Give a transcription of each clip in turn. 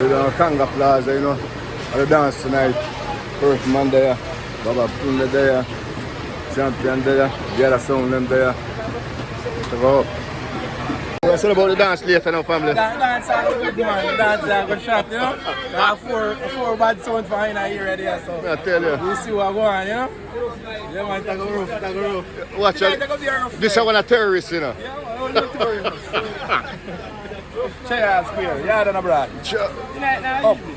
down Kanga Plaza, you know. And the dance tonight. First man there, Baba Punda there, Champion there, the other sound them there. So go up. What's all about the dance later now, family? Dance are good, man. Dance are good shot, you know. There are four bad sounds for in here already, so. I tell you. You see what going on, you know? Yeah, man, take a roof. Watch out. This is one of terrorists, you know. Yeah, man, only terrorists. Tryall Square, yard and abroad. Tonight now, evening.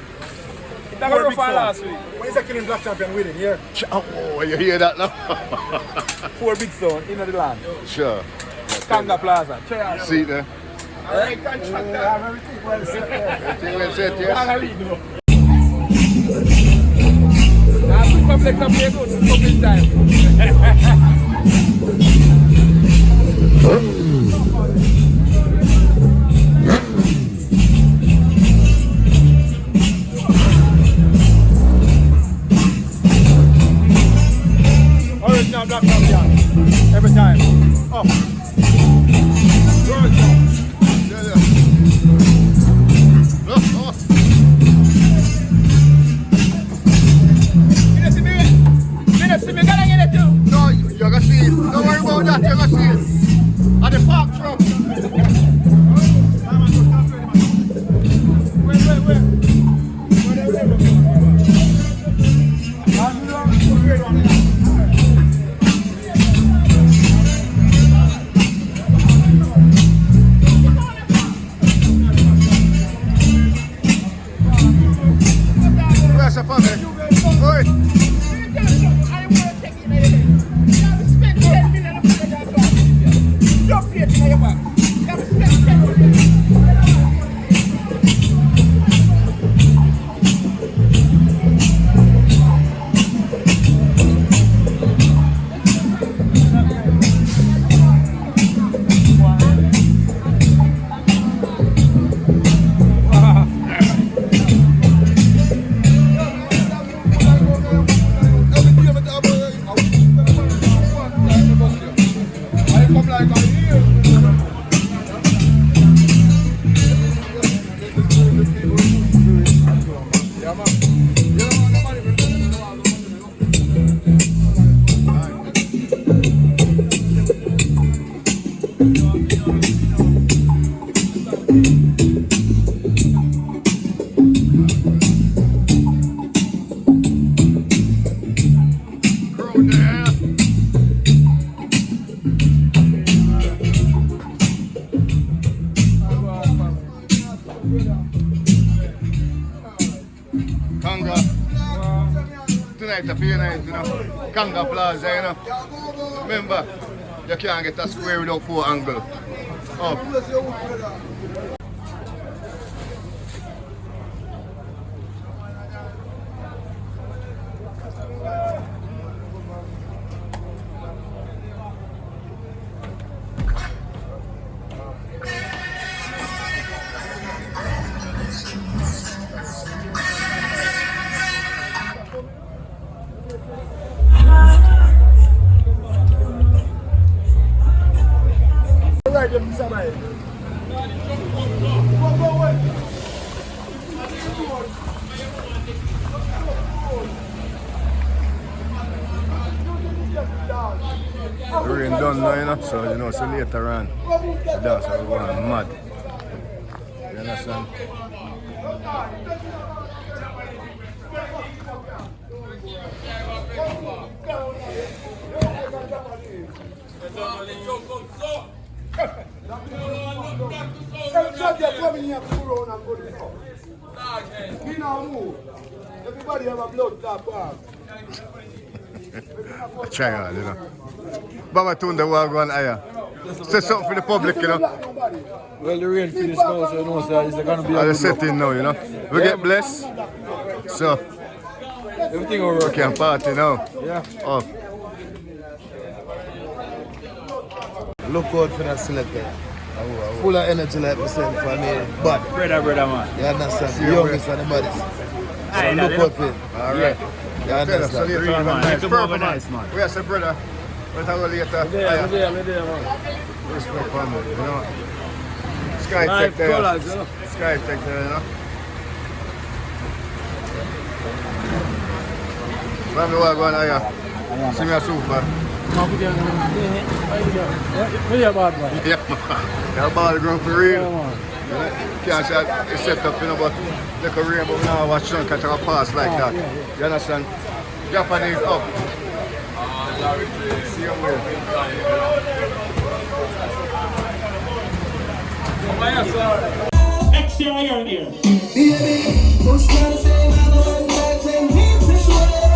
Take a roof on last week. When is the killing black champion winning here? Oh, you hear that now? 4 big sound in the land. Sure. Kanga Plaza, Tryall. See there? Alright, contract. I have everything well set there. Everything well set, yes? Now, quick public up here, go to Upintime. Original black champion. Every time. Oh. No, you're gonna see it. Don't worry about that, you're gonna see it. At the park truck. Where's the family? Oi. Kanga. Tonight a pay night, you know. Kanga Plaza, you know. Remember, you can't get a square without 4 angles. Up. The rain done now, you know, so you know, so later on, the dance will go on mad. You understand? Everybody have a blood clot. Tryall, you know. Baba Tunda will go on higher. Say something for the public, you know. Well, the rain finished now, so you know, so it's going to be the setting now, you know. We get blessed. So, everything over. we can party now. Yeah. Oh. Look out for that selector. Full of energy like myself for me. But Brother, man. you understand? The youngest and the baddest. So look out for it. Alright. You understand? So later on, nice. Purple, man. We are say brother. We'll talk later. We're there, man. Respect family, you know. Sky Live Tech there. colors, you know. Sky Tech there, you know. Family what going on here? See me a super. Where you bad man? Yeah, man. You're ball ground for real. Yeah, man. Can't say it's set up, you know, but look a rain, but now watch some catch a pass like that. You understand? Japanese up. See you where. Next year, you're here. Baby, who's trying to say I'm the one that's in here to show up?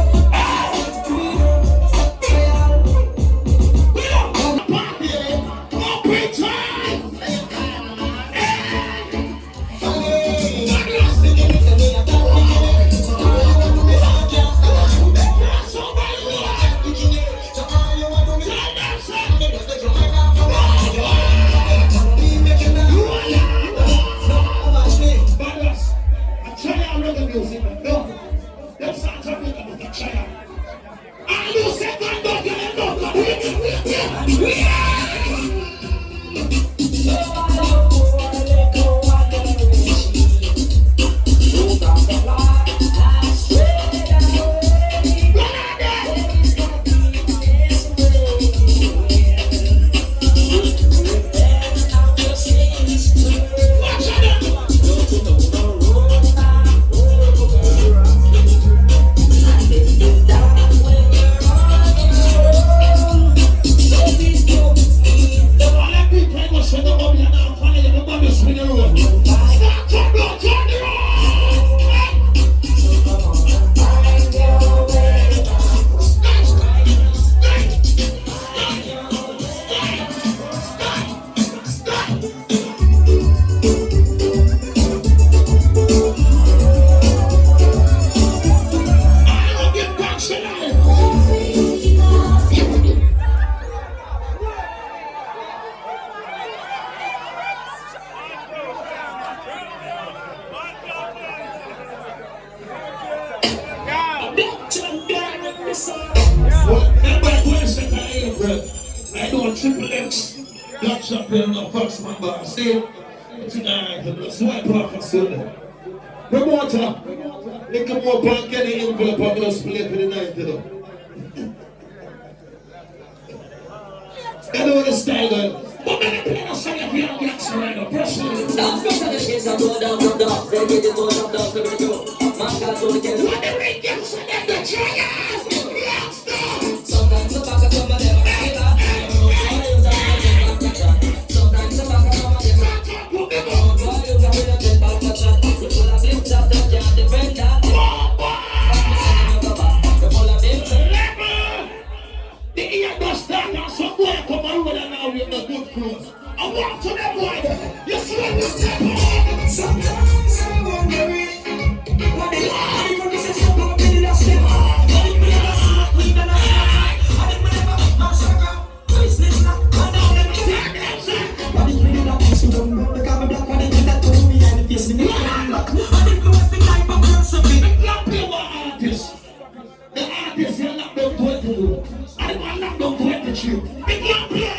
I don't triple X. Black shot there no first man bar. See? Tonight, the swipe off and Sunday. Promoter, little more bank get the envelope I'm going to split for the night, you know. I know the style, but many people say if you don't get surrounded, pressure. Don't go to the kids and go down, they get it going up, down, so we go. Man, God, so we can do When the ring gets in the Tryall, rockstar. sometimes the back of somebody else. Sometimes the back of somebody else. The ear does that and some boy come around and now with the good clothes. I walk to them boy, you see me step on. Sometimes I wonder what they lie from the system of the last step. What if we never smoke, we never smoke. What if we never mash around, business not come down and get. What if we never push it down, the camera black and they that to me and face me. What if we was the type of person be? The black people artists. The artists are not going to do it to you. I'm not going to do it to you. The black people.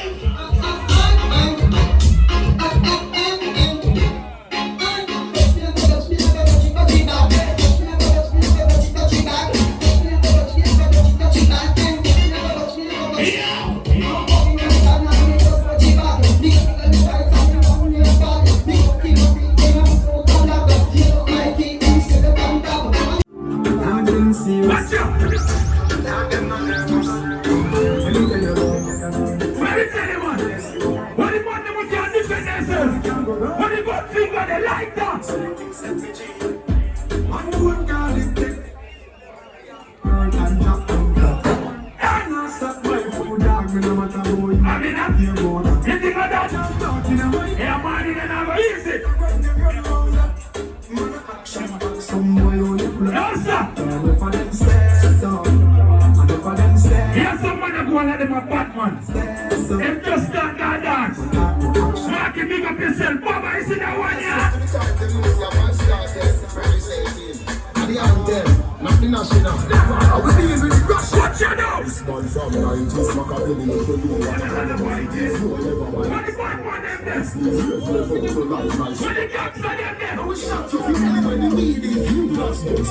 What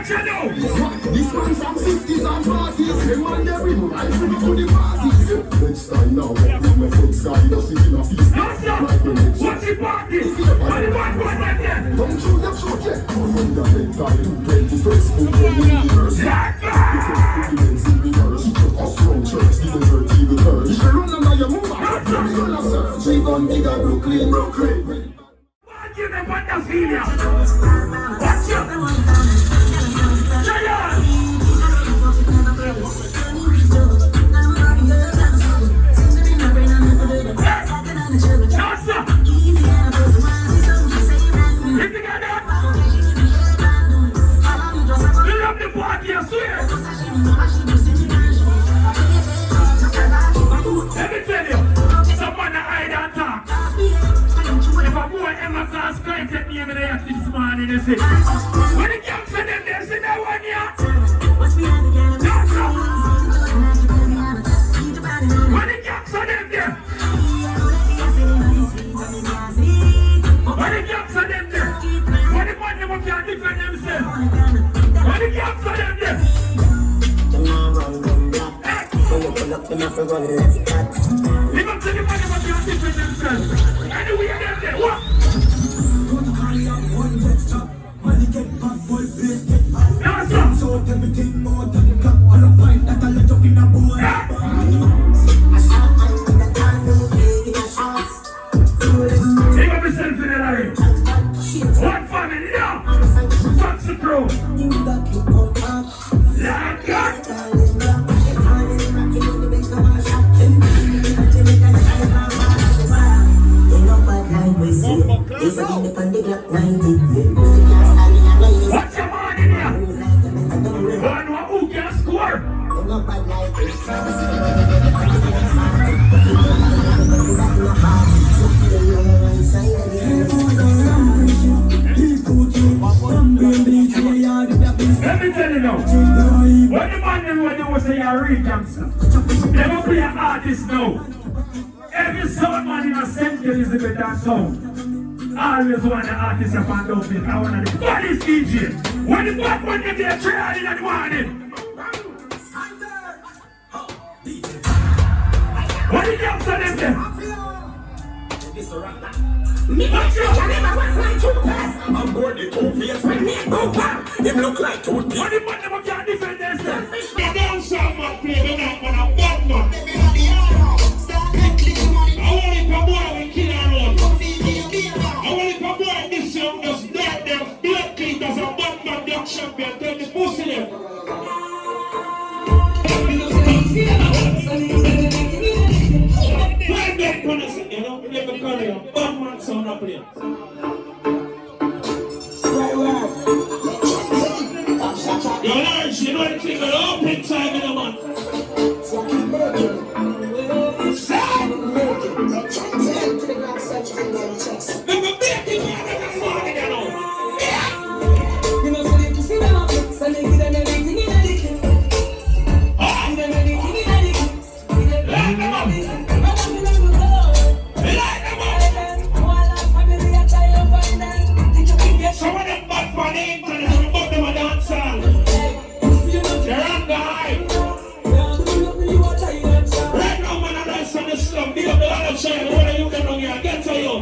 you know? This man from 50s and 40s, them man they bring rifle to the parties. Next time now, with my friends guy, just sitting a feast. What's the party? What the bad one like that? Don't shoot them short yet. I'm on the head guy, 220 first book on the universe. The first documents in the verse. A strong church, the desert evil curse. If you run under your move, I'm going to search. We gon' dig a Brooklyn. Give them what the feeling. Watch out. Tryall. If you got that, you love the party, I swear. Let me tell you, someone that hide and talk. If a boy ever class client at me every day this morning, they say, when the gangs are them, they say that one here. When the gangs are them there. When the gangs are them there. When the man never can defend themselves. When the gangs are them there. Live up to the man never can defend themselves. Anyway, them there. What? Take up yourself in the lorry. One family now. Fuck the crew. Like that. What's your man in here? One who can score? Let me tell you now, what the man them want to do say you're a real gangster. Never play an artist now. Every sound man in a century is a better sound. Always want the artist to find out this. I want the baddest DJ. When the bad one get there, Tryall in the morning. What the gangster them there? I'm bored the two-face when me go back. Him look like toothpick. What the man never can defend themselves? They don't sound man play, they not man a bad man. I want it for boy we kill around. I want it for boy this young just dead them. Blood clean as a bad man black champion. Tell the pussy them. Why that gonna say, you know, we never call you bad man sound up here. Yo, Lawrence, you know the thing with Upintime in the man. Some of them bad for the internet, some of them are dancing. They're on the high. Right now, man, I'm nice on the slum. Big up the other child. What are you doing here? Get to you.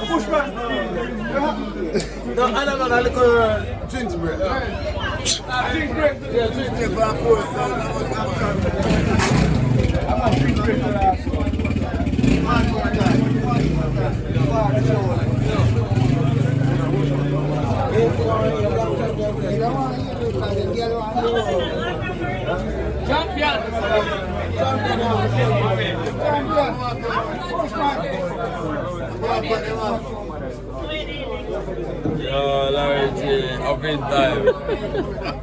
Push back. No, I don't know, I look drinks break. Drink break. Yeah, drinks break for our fourth. I'm a drink break for that. Champion! Champion! Yo, Larry J, Upintime.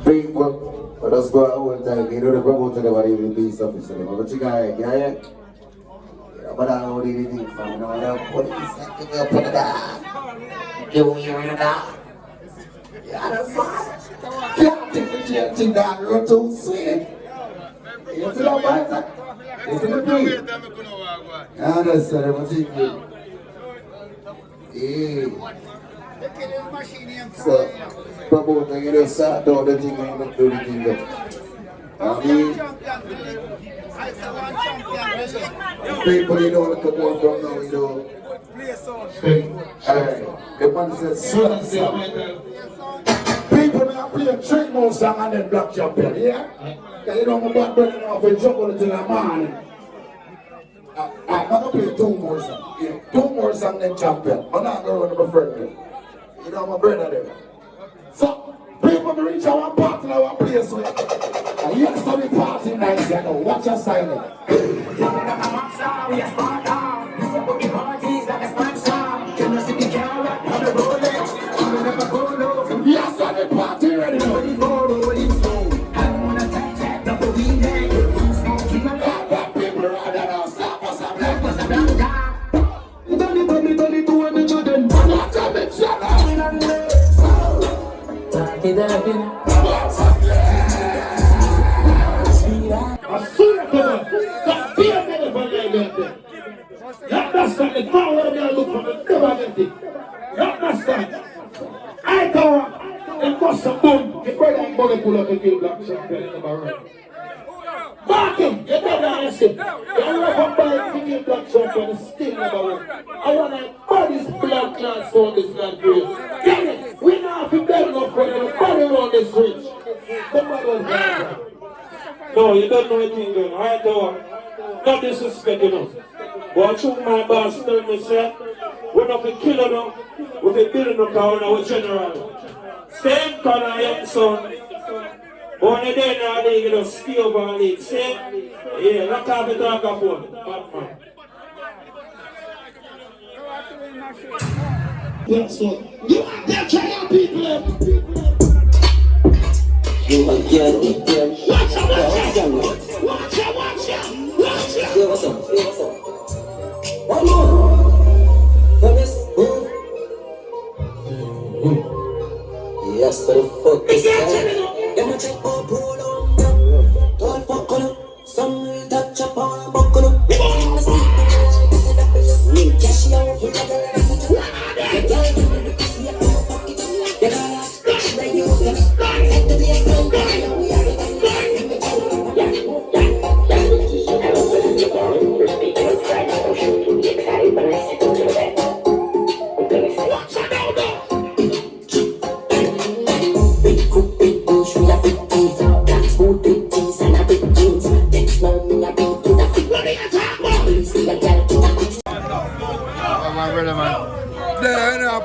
People, let us go out one time. You know the promoter never even do something. But you guys, yeah. But I don't really think from now on. What is that? Give me a put it down. Give me a ring it down. Yeah, that's fine. Can't differentiate that. You're too sweet. You see that, man? You see the thing? I understand what you mean. Yeah. So, promoter, you just start down the thing and not do the thing there. I mean, people, you know, come on from now, you know. Alright, the man says, people now play a trick more song and then black champion, yeah? Because you know, my back burning off and jump on it till the morning. I'm going to play 2 more songs. Yeah, 2 more songs than champion. I'm not going to run my friend. You know, my brother there. So, people will reach our party in our place. And you have to be party nice, you know. Watch your style. Yes, I'm the party ready now. I thought it must have done. The brother and money pull up and give black champion in the barrel. Mark him, you don't understand. You never buy to give black champion still number 1. I want to body blood class for this blood grade. Get it? We now have to beg enough for them. Body around this rich. No, you don't know anything good. Alright, no disrespect, you know. But you, my boss, tell me, sir, we're not going to kill them, we're going to build them down our general. Same color, young son. Born a day now, they get a ski over a league. Same? Yeah, look how we talk about Batman. Yes, sir. You are there, Tryall people. You are getting them. Watch out, watch out. Watch out, watch out. Watch out. Yeah, what's up? Yeah, what's up? One more. Promise. Yes, to the fuck is that? Let me check all pull on. Don't fuck on up. Some will touch up on a buckle up. Cash out for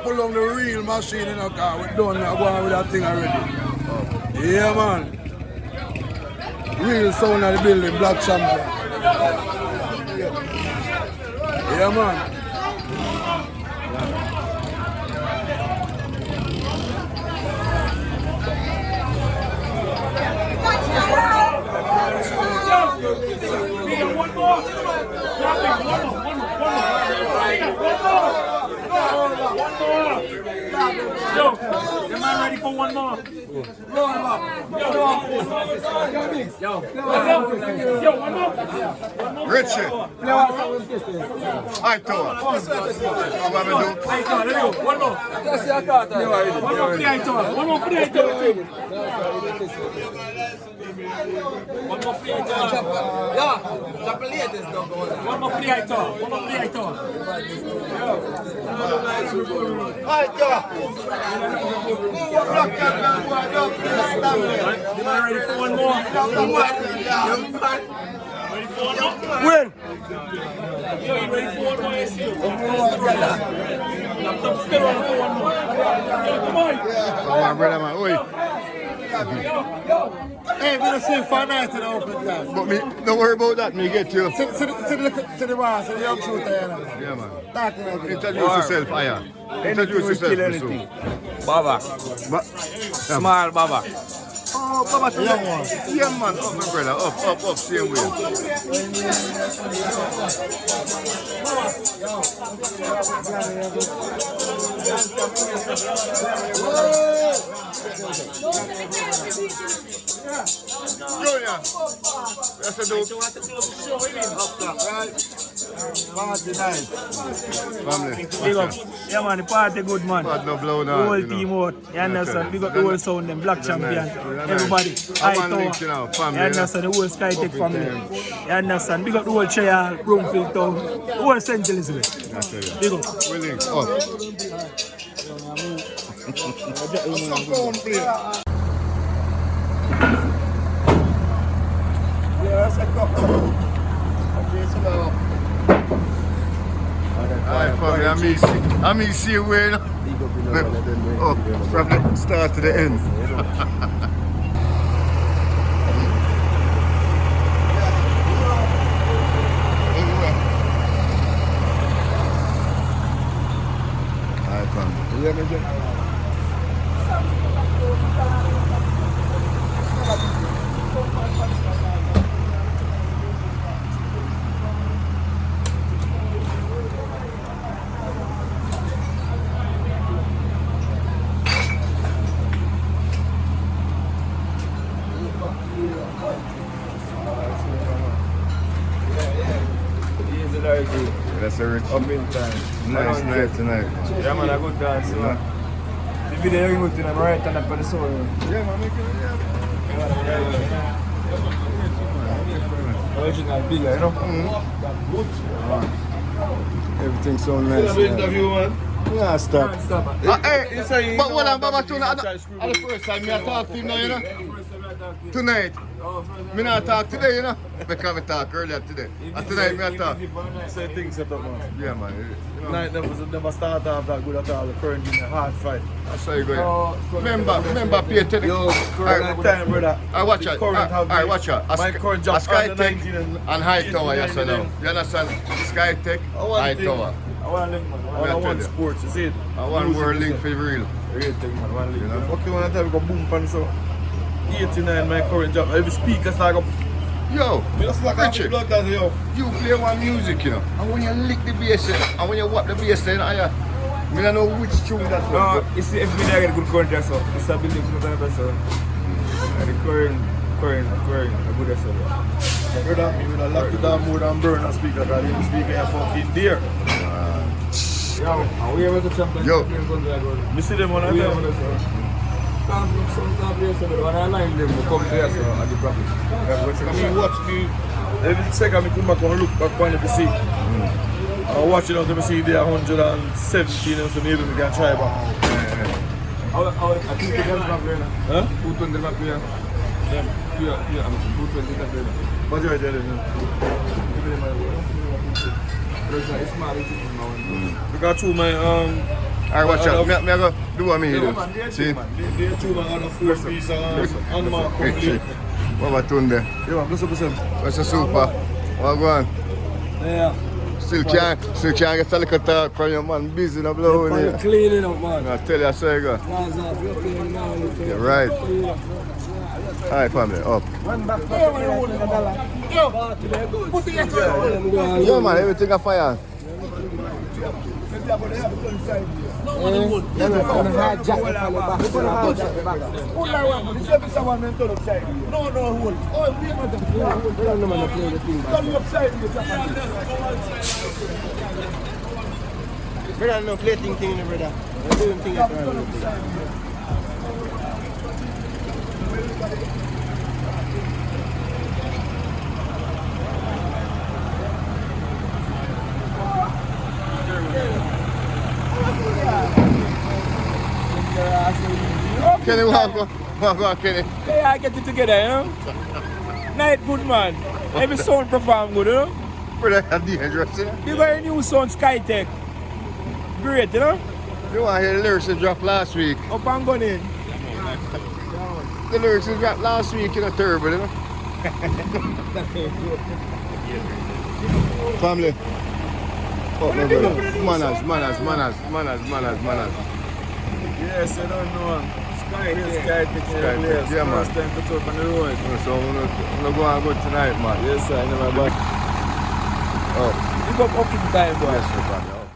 pull on the real machine in a car. We're done now, going with that thing already. Yeah, man. Real sound of the building, black champion. Yeah, man. Yo, am I ready for one more? Yo, one more. Richard. I told One more free item. One more free item. One more free item. Yeah, one more free item. One more free item. Am I ready for one more? Ready for one more? When? Yo, you ready for one more? Yes, you. I'm still on for one more. Yo, come on. Come on, brother, man. Oi. Yo. Hey, we don't see for night in the open time. But me, don't worry about that, me get you. See the one, see the young shooter, you know. Yeah, man. Talk to me. Introduce yourself, Aya. Introduce yourself, so. Baba. Small Baba. Oh, Baba, to young one. Yeah, man. Up, my brother. Up, same way. Junior, that's a dope. Party nice. Family. Big up. Yeah, man, the party good, man. But no blow The now. whole team out. You understand? Big up the whole sound, them black champion. Everybody. High Tower. You understand? The whole Skytech family. You understand? Big up the whole Tryall, Broomfield Town. The whole St. Elizabeth. Big up. We link up. Alright, family, I'm easy away now. Up from the start to the end. Alright, family. That's a rich. Upintime. Nice night tonight. Yeah, man, a good dance. The video you looked in, I'm right on up on the soul. Yeah, man, make it. Original bigger, you know? Everything so nice. Interview, man. Yeah, stop. Hey, but what I'm Baba tonight, the first time I talk to him now, you know? Tonight. Me not talk today, you know? Because I talk earlier today. And tonight me talk. Say things set up, man. Yeah, man. You know, Night never start off that good at all. The current in a hard fight. that's how you go. Remember, pay attention. Yo, current time, brother. I watch it. Current have I watch it. my current jump Sky under Tech 19 and and High Tower, yes or no? 89. You understand? Sky Tech, High Tower. I want to link, man. I want sports, you see it? I want world link for real. Real thing, man. One link. You know? Okay, one time we go boom pan so. 89 my current job. Every speaker start up. Yo, Just like Richard, blood that yo. you play one music, you know, and when you lick the bass, and when you whap the bass, then I don't know which tune that's no, it's if me get good contract, so it's a building from the person. The current, a good episode. Brother, me would have locked it down more than burn and speaker because the speaker is fucking dear. Yo, are we able to champion? Yo. You see them on that time? When I line them, we come to us at the property. I watch me, every second I come back and look back on the see. I watch it out to see they are 117 and so maybe we can try back. I think the girls are playing. Huh? 220 are playing. Yeah, 220 are playing. What do I tell you? Because two my Alright, watch out. Me go do what me do. See? they two my other 4 piece unmarked complete. What about Tunde? Yeah, plus up yourself. What's the super? What go on? Yeah. Still can't get a little talk from your man. Busy in the blow. You're cleaning up, man. I tell you, I say you go. Plaza, you're cleaning now. You're right. Alright, family, up. Yo, man, everything a fire. Brother, no plating thing, brother. We're doing things at Kenny, walk on, Kenny. Yeah, I get it together, you know? Night good, man. Every sound perform good, you know? Brother, that's dangerous, you know? You got a new sound, Skytech. Great, you know? You want to hear the lyrics that dropped last week? Up and going in. the lyrics is rap last week in a terrible, you know? Family. Oh, no, manners. Yes, I don't know. Sky Hill, Sky Pitch, yeah, man. First time to talk on the road. So I'm gonna go and go tonight, man. Yes, sir, I never back. Oh, You got Upintime, boy. yes, sir, family.